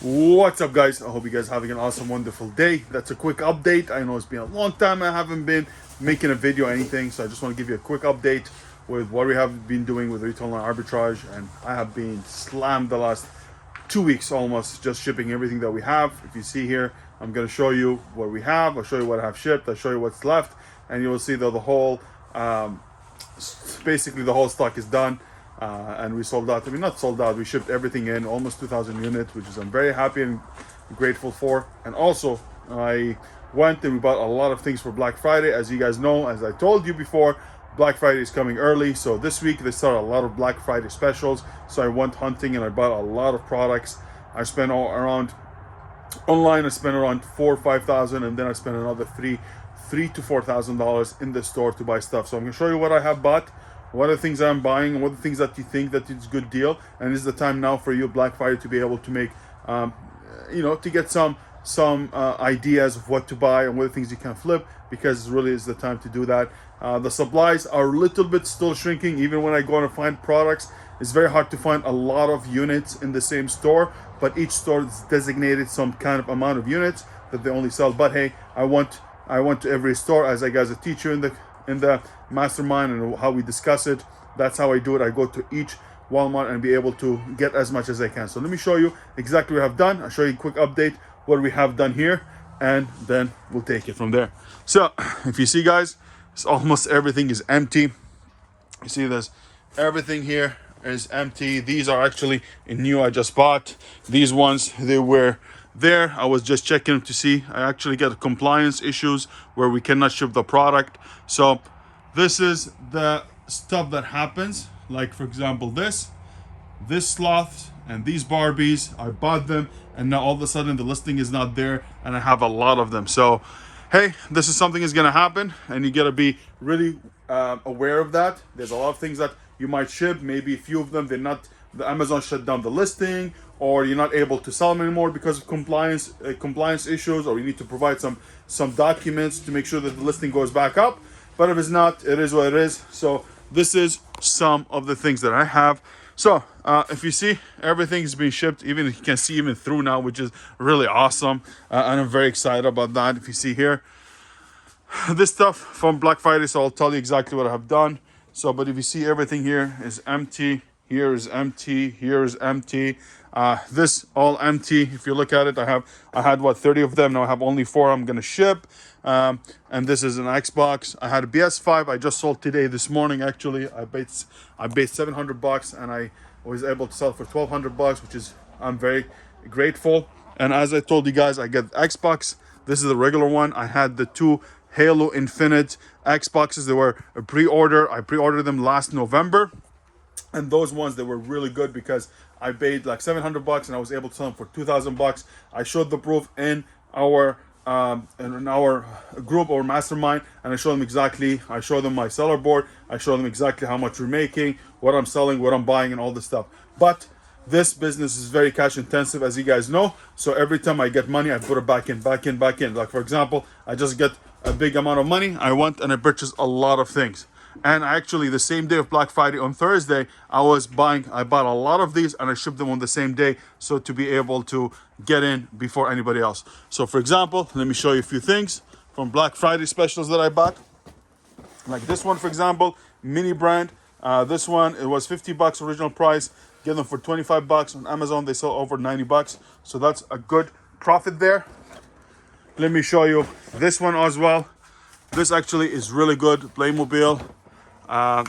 What's up, guys? I hope you guys are having an awesome, wonderful day. That's a quick update. I know it's been a long time I haven't been making a video or anything, so I just want to give you a quick update with what we have been doing with retail online arbitrage. And I have been slammed the last 2 weeks almost, just shipping everything that we have. If you see here, I'm going to show you what we have. I'll show you what I have shipped. I'll show you what's left, and you will see that the whole basically the whole stock is done. And we sold out. I mean, not sold out. We shipped everything in, almost 2,000 units, which is I'm very happy and grateful for. And also, I went and we bought a lot of things for Black Friday. As you guys know, as I told you before, Black Friday is coming early. So this week they started a lot of Black Friday specials. So I went hunting and I bought a lot of products. I spent around online. I spent around $4,000 or $5,000, and then I spent another $3,000 to $4,000 in the store to buy stuff. So I'm gonna show you what I have bought, what are the things I'm buying, and what are the things that you think that it's a good deal. And this is the time now for you, Black Friday, to be able to make, to get some ideas of what to buy and what are the things you can flip, because it really is the time to do that. The supplies are a little bit still shrinking. Even when I go and find products, it's very hard to find a lot of units in the same store, but each store is designated some kind of amount of units that they only sell. But hey, I went to every store, as I guys teach you in the mastermind and how we discuss it. That's how I do it. I go to each Walmart and be able to get as much as I can. So let me show you exactly what I've done. I'll show you a quick update what we have done here, and then we'll take it from there. So if you see, guys, it's almost everything is empty. You see this, everything here is empty. These are actually new. I just bought these ones. They were there. I was just checking to see. I actually get compliance issues where we cannot ship the product. So this is the stuff that happens. Like, for example, this sloth and these Barbies, I bought them, and now all of a sudden the listing is not there, and I have a lot of them. So hey, this is something is gonna happen, and you gotta be really aware of that. There's a lot of things that you might ship. Maybe a few of them, the Amazon shut down the listing, or you're not able to sell them anymore because of compliance issues, or you need to provide some documents to make sure that the listing goes back up. But if it's not, it is what it is. So this is some of the things that I have. So if you see, everything is being shipped. Even you can see even through now, which is really awesome, and I'm very excited about that. If you see here, this stuff from Black Friday, so I'll tell you exactly what I have done. So, but if you see, everything here is empty. Here is empty. Here is empty. This all empty. If you look at it, I had what, 30 of them. Now I have only 4 I'm gonna ship. And this is an Xbox. I had a PS5. I just sold today, this morning actually. I paid $700, and I was able to sell for $1,200, which is, I'm very grateful. And as I told you guys, I get the Xbox. This is the regular one. I had the 2 Halo Infinite Xboxes. They were a pre-order. I pre-ordered them last November, and those ones, they were really good because I paid like $700 and I was able to sell them for $2,000. I showed the proof in our group or mastermind, and I showed them exactly. I showed them my SellerBoard. I showed them exactly how much we're making, what I'm selling, what I'm buying, and all this stuff. But this business is very cash intensive, as you guys know. So every time I get money, I put it back in. Like, for example, I just get a big amount of money. I went and I purchased a lot of things. And actually, the same day of Black Friday, on Thursday, I bought a lot of these, and I shipped them on the same day, so to be able to get in before anybody else. So for example, let me show you a few things from Black Friday specials that I bought. Like this one, for example, mini brand. This one, it was $50 original price. Get them for $25 on Amazon. They sell over $90, so that's a good profit there. Let me show you this one as well. This actually is really good. Playmobil.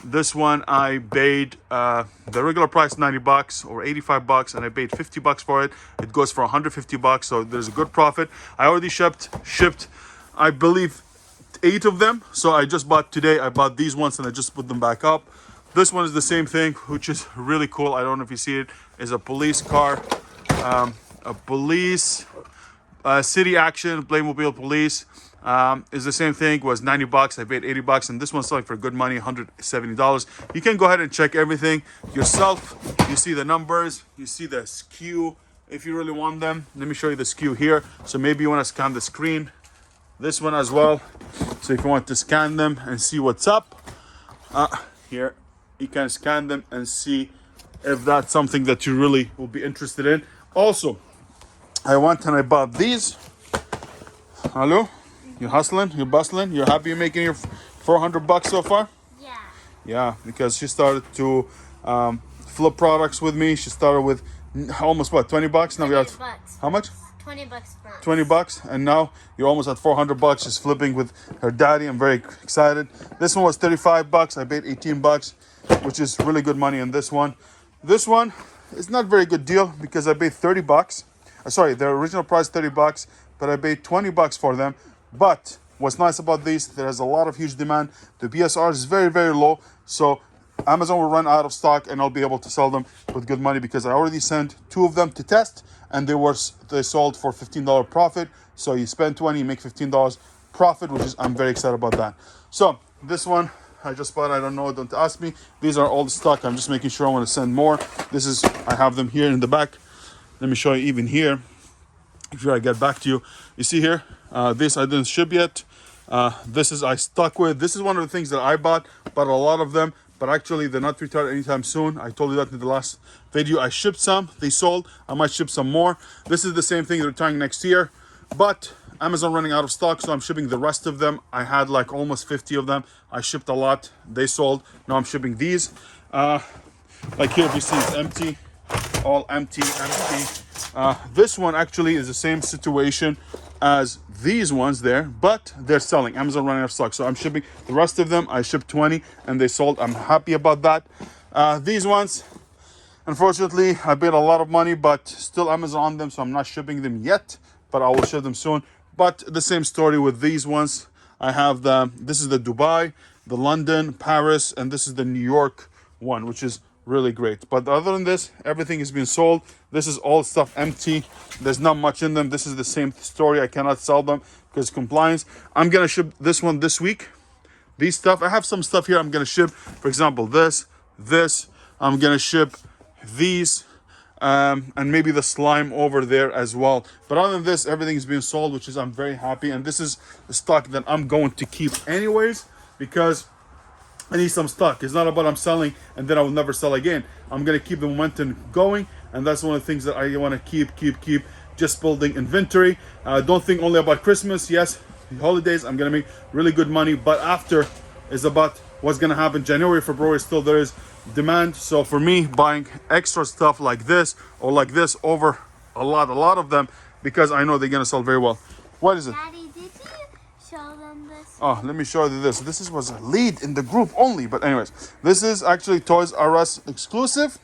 This one I paid the regular price $90 or $85, and I paid $50 for it. It goes for $150, so there's a good profit. I already shipped I believe 8 of them. So I just bought today. I bought these ones and I just put them back up. This one is the same thing, which is really cool. I don't know if you see it. Is a police car, a police city action Playmobil police. Is the same thing. Was $90. I paid $80, and this one's selling for good money, $170. You can go ahead and check everything yourself. You see the numbers, you see the SKU if you really want them. Let me show you the SKU here. So maybe you want to scan the screen. This one as well. So if you want to scan them and see what's up, here you can scan them and see if that's something that you really will be interested in. Also, I went and I bought these. Hello? You hustling? You bustling? You're happy you're making your 400 bucks so far? Yeah. Yeah, because she started to flip products with me. She started with almost what, 20 bucks? Now we are $20. how much? $20 first. 20 bucks, and now you're almost at 400 bucks. She's flipping with her daddy. I'm very excited. This one was 35 bucks. I paid 18 bucks, which is really good money in this one. This one is not very good deal because I paid 30 bucks. Sorry, their original price 30 bucks, but I paid 20 bucks for them. But what's nice about these, there is a lot of huge demand. The BSR is very, very low. So Amazon will run out of stock and I'll be able to sell them with good money because I already sent 2 of them to test and they sold for $15 profit. So you spend 20, you make $15 profit, which is, I'm very excited about that. So this one I just bought, I don't know, don't ask me. These are all the stock. I'm just making sure I want to send more. This is, I have them here in the back. Let me show you even here. If I get back to you, you see here, this I didn't ship yet. This is I stuck with. This is one of the things that I bought a lot of them, but actually they're not returned anytime soon. I told you that in the last video. I shipped some, they sold. I might ship some more. This is the same thing, they're returning next year, but Amazon running out of stock, so I'm shipping the rest of them. I had like almost 50 of them. I shipped a lot, they sold. Now I'm shipping these. Like here, if you see it's empty, all empty. This one actually is the same situation as these ones there, but they're selling. Amazon running out of stock, so I'm shipping the rest of them. I shipped 20 and they sold. I'm happy about that. These ones, unfortunately, I paid a lot of money, but still Amazon on them, so I'm not shipping them yet, but I will ship them soon. But the same story with these ones. I have this is the Dubai, the London, Paris, and this is the New York one, which is really great. But other than this, everything has been sold. This is all stuff empty. There's not much in them. This is the same story. I cannot sell them because compliance. I'm gonna ship this one this week. These stuff, I have some stuff here I'm gonna ship. For example, this. I'm gonna ship these, and maybe the slime over there as well. But other than this, everything is being sold, which is I'm very happy. And this is the stock that I'm going to keep anyways because I need some stock. It's not about I'm selling and then I will never sell again. I'm gonna keep the momentum going, and that's one of the things that I want to keep. Just building inventory. Don't think only about Christmas. Yes, holidays. I'm gonna make really good money, but after is about what's gonna happen. January, February, still there is demand. So for me, buying extra stuff like this or like this over a lot of them because I know they're gonna sell very well. What is it? Daddy, did you show them this? Oh, let me show you this. This was a lead in the group only. But anyways, this is actually Toys R Us exclusive.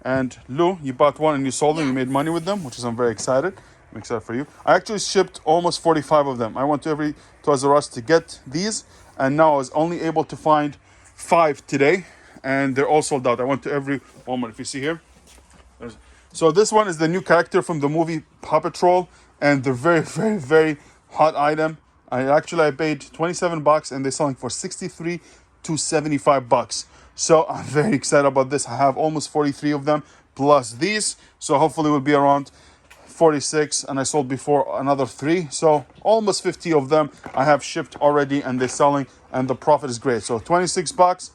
And Lou, you bought one and you sold them. You made money with them, which is I'm very excited. I'm excited for you. I actually shipped almost 45 of them. I went to every Toys R Us to get these. And now I was only able to find 5 today. And they're all sold out. I went to every Walmart. If you see here. So this one is the new character from the movie Paw Patrol. And they're very hot item. I paid 27 bucks and they're selling for 63 to 75 bucks. So I'm very excited about this. I have almost 43 of them plus these. So hopefully it will be around 46, and I sold before another 3. So almost 50 of them I have shipped already and they're selling and the profit is great. So 26 bucks.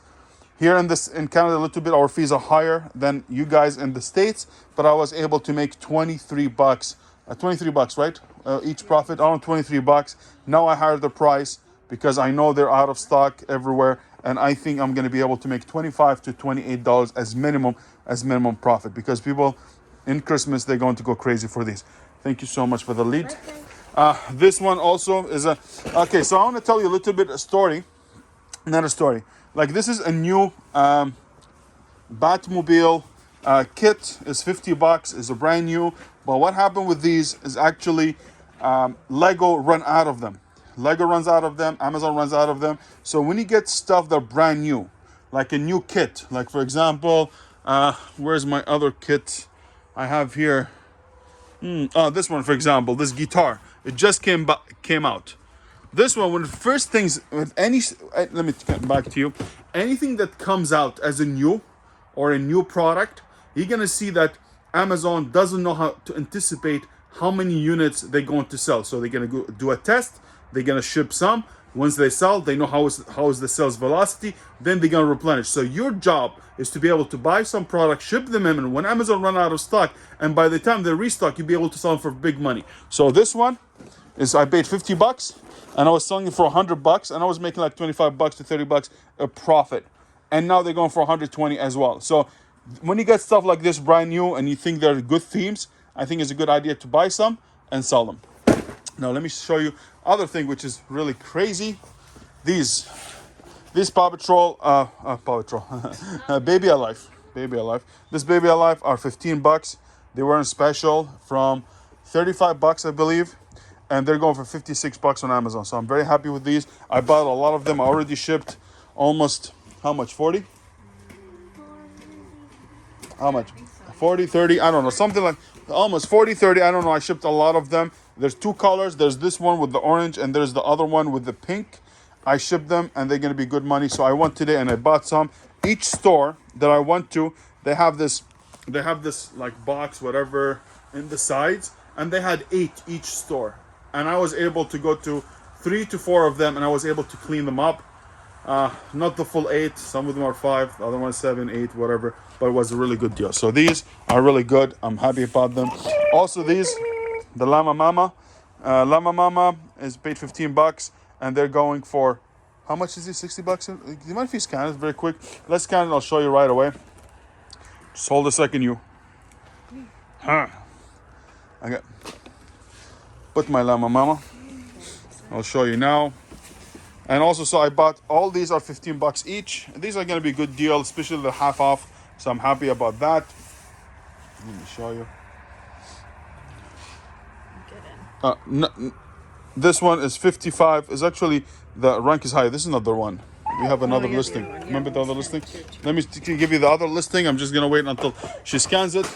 Here in Canada, a little bit, our fees are higher than you guys in the States, but I was able to make 23 bucks. 23 bucks, right? Each profit around 23 bucks. Now I higher the price because I know they're out of stock everywhere, and I think I'm going to be able to make $25 to $28 as minimum profit because people in Christmas, they're going to go crazy for these. Thank you so much for the lead. This one also is okay, so I want to tell you a little bit another story. Like this is a new Batmobile kit. Is 50 bucks, is a brand new. But what happened with these is actually Lego run out of them. Lego runs out of them, Amazon runs out of them. So when you get stuff that are brand new, like a new kit, like for example, where's my other kit I have here? This one, for example, this guitar, it just came out. This one, when the first things with any, let me get back to you. Anything that comes out as a new or a new product, you're gonna see that Amazon doesn't know how to anticipate how many units they're going to sell. So they're gonna go do a test. They're gonna ship some. Once they sell, they know how is the sales velocity, then they're gonna replenish. So your job is to be able to buy some product, ship them in, and when Amazon run out of stock, and by the time they restock, you'll be able to sell them for big money. So this one is, I paid $50 and I was selling it for $100 and I was making like $25 to $30 a profit. And now they're going for 120 as well. So when you get stuff like this brand new and you think they're good themes, I think it's a good idea to buy some and sell them. Now let me show you other thing which is really crazy. These Paw Patrol, Baby Alive. This Baby Alive are $15. They were on special from $35, I believe, and they're going for $56 on Amazon. So I'm very happy with these. I bought a lot of them. I already shipped almost, how much? 40? How much? 40, 30, I don't know, something like almost 40, 30, I don't know. I shipped a lot of them. There's two colors. There's this one with the orange and there's the other one with the pink. I shipped them and they're going to be good money. So I went today and I bought some. Each store that I went to, they have this like box, whatever, in the sides, and they had 8 each store. And I was able to go to 3 to 4 of them and I was able to clean them up. Not the full 8, some of them are 5, the other one 7, 8, whatever, but it was a really good deal. So these are really good. I'm happy about them. Also these, the Llama Mama is paid $15 and they're going for, how much is this? $60? Do you mind if you scan it very quick? Let's scan it, I'll show you right away. Just hold a second, you. I got, put my Llama Mama. I'll show you now. And also, so I bought, all these are $15 each. These are going to be a good deal, especially the half off. So I'm happy about that. Let me show you. This one is 55. Is actually, the rank is high. This is another one. We have another listing. Remember the other listing? Let me give you the other listing. I'm just going to wait until she scans it.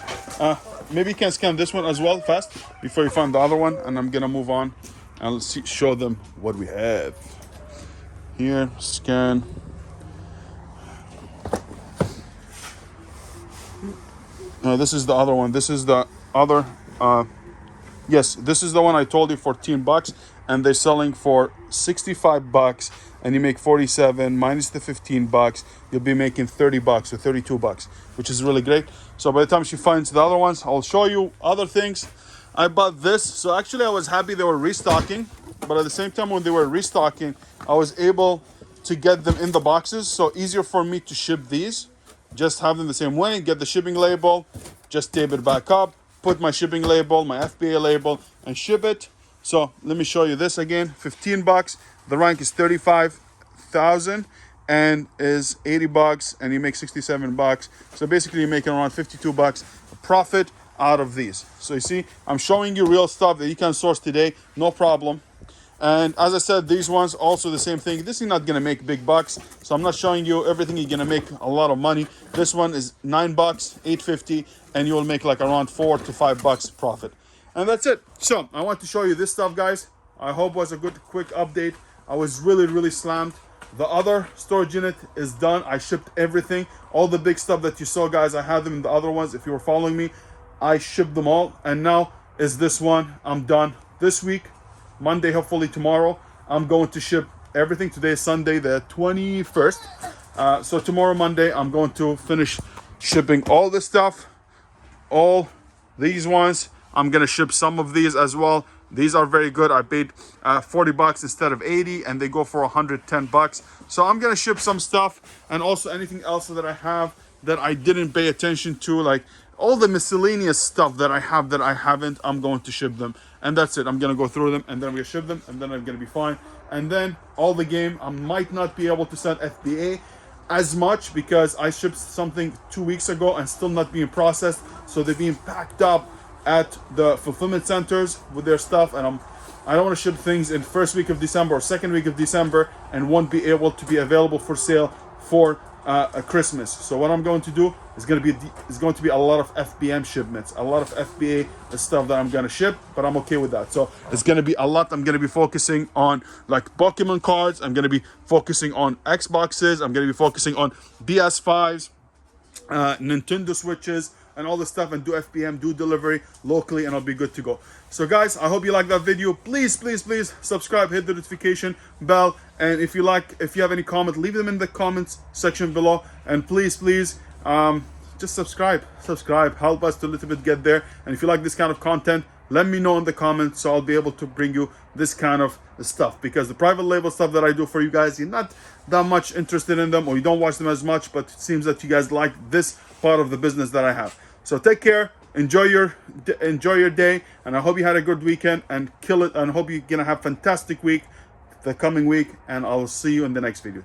Maybe you can scan this one as well fast before you find the other one. And I'm going to move on and show them what we have. Here, scan. This is the other one. This is the other. Yes, this is the one I told you, $14, and they're selling for $65, and you make 47 minus the $15. You'll be making $30 or $32, which is really great. So by the time she finds the other ones, I'll show you other things. I bought this. So actually, I was happy they were restocking, but at the same time, when they were restocking, I was able to get them in the boxes. So easier for me to ship these. Just have them the same way, get the shipping label, just tape it back up, put my shipping label, my FBA label, and ship it. So let me show you this again. $15. The rank is 35,000 and is $80, and you make $67. So basically, you're making around $52 profit out of these. So you see, I'm showing you real stuff that you can source today, no problem. And as I said, these ones also the same thing. This is not gonna make big bucks, so I'm not showing you everything you're gonna make a lot of money. This one is $9, $8.50, and you will make like around $4 to $5 profit. And that's it. So I want to show you this stuff, guys. I hope it was a good quick update. I was really slammed. The other storage unit is done. I shipped everything. All the big stuff that you saw, guys, I had them in the other ones. If you were following me, I shipped them all. And now is this one. I'm done this week. Monday, hopefully tomorrow, I'm going to ship everything. Today is Sunday, the 21st. So tomorrow, Monday, I'm going to finish shipping all this stuff. All these ones. I'm going to ship some of these as well. These are very good. I paid $40 instead of 80, and they go for $110. So I'm going to ship some stuff, and also anything else that I have that I didn't pay attention to, like all the miscellaneous stuff that I have that I haven't, I'm going to ship them. And that's it. I'm going to go through them, and then I'm going to ship them, and then I'm going to be fine. And then all the game, I might not be able to send FBA as much because I shipped something 2 weeks ago and still not being processed. So they're being packed up at the fulfillment centers with their stuff, and I don't want to ship things in first week of December or second week of December and won't be able to be available for sale for a Christmas. So what I'm going to do is going to be a lot of FBM shipments, a lot of FBA stuff that I'm going to ship, but I'm okay with that. So it's going to be a lot. I'm going to be focusing on like Pokemon cards. I'm going to be focusing on Xboxes. I'm going to be focusing on PS5s, Nintendo Switches, and all this stuff and do FBM, do delivery locally, and I'll be good to go. So guys, I hope you like that video. Please, please, please subscribe, hit the notification bell, and if you have any comment, leave them in the comments section below. And please, please, just subscribe, help us to a little bit get there. And if you like this kind of content, let me know in the comments so I'll be able to bring you this kind of stuff, because the private label stuff that I do for you guys, you're not that much interested in them, or you don't watch them as much, but it seems that you guys like this part of the business that I have. So take care, enjoy your day, and I hope you had a good weekend and kill it, and I hope you're gonna have a fantastic week the coming week, and I'll see you in the next video.